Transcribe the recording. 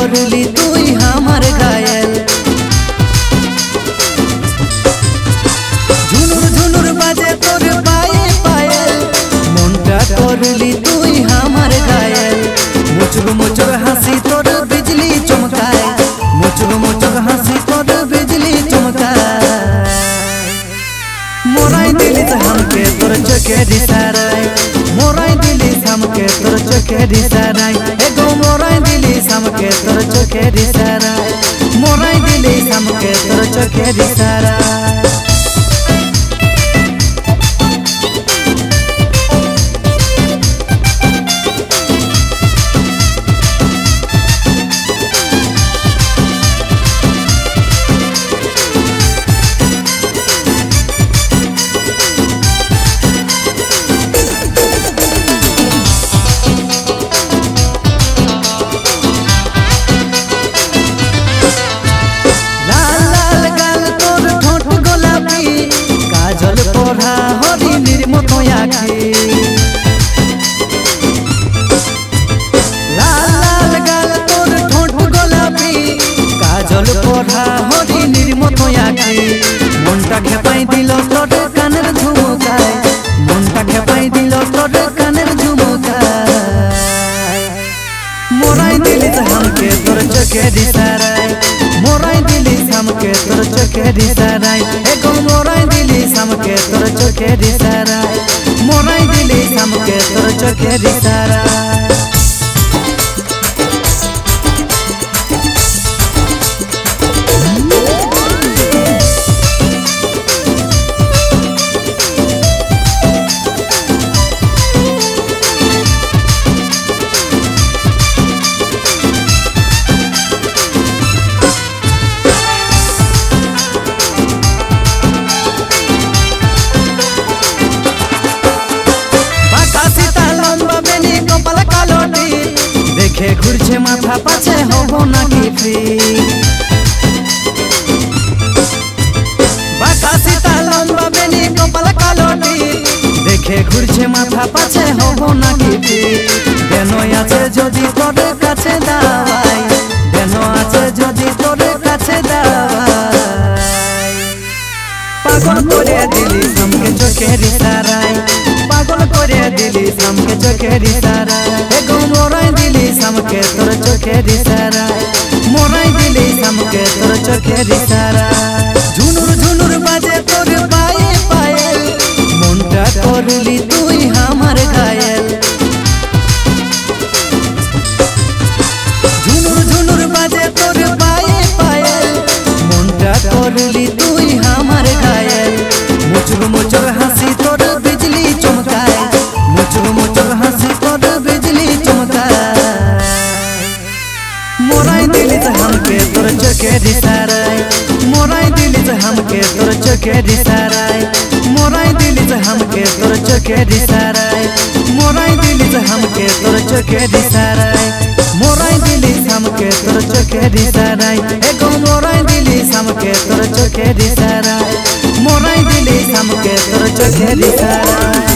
करली तुई हमार घायल। झुनुर झुनुर बाजे तोर पाए पायल, मनटा करली तुई हमार घायल। मुचुक मुचुक हंसी तोर बिजली चमकाए, मुचुक मुचुक हंसी तोर बिजली चमकाए। मोराई दिलिस हमके तोर चोखे दिसाराय, मोराई दिलिस हमके तोर चोखे दिसाराय। एगो मोराई दिलिस हमके तोर चोखे दिसाराय, मोराई दिलिस हमके तोर चोखे दिसाराय। लाल लाल गाल तोर ठोंठ गोलापी, काजल पढ़ा हरी निर्मत आखी। मनटा खेपाई दिल तोर कानेर झुमकाय, मनटा खेपाई दिल तोर कानेर झुमकाय। मोराई दिलिस हमके तोर चोखे दिसाराय, मोराई दिलिस हमके तोर चोखे दिसाराय। एगो मोराई दिलिस हमके तोर चोखे दिसाराय, मोराई दिलिस हमके तोर चोखे दिसाराय। देखे घुरछे माथा पाछे हबो नाকি ফিট। বাঁকা সীতা লম্বা বেনি কপাল কালো টিপ, দেখে ঘুরছে মাথা পাছে হবো নাকি ফিট। দেন আছে যদি তোর কাছে দাওয়াই, দেন আছে যদি তোর কাছে দাওয়াই। পাগল করে দিলিস हमके চোখের ইশারায়, পাগল করে দিলিস हमके চোখের ইশারায়। এগো মোরাই দিলিস हमके तोर चोखे दिसाराय, मोराई दिलिस हमके तोर चोखे दिसाराय। झुनुर झुनुर बाजे तोर पाए पायल, मनटा करली तुई हमार घायल। झुनुर झुनुर बाजे तोर पाए पायल, मनटा करली तुई हमार घायल। मुचुक मुचुक हंसी तोर बिजली चमकाए, मुचुक मुचुक हंसी तोर बिजली चमकाए। मोराई दिलिस हमके तोर चोखे दिसाराय, मोराई दिलिस हमके तोर चोखे दिसाराय, मोराई दिलिस हमके तोर चोखे दिसाराय, मोराई दिलिस हमके तोर चोखे दिसाराय, मोराई दिलिस हमके तोर चोखे दिसाराय। एगो मोराई दिलिस हमके तोर चोखे दिसाराय, मोराई दिलिस हमके तोर चोखे दिसाराय।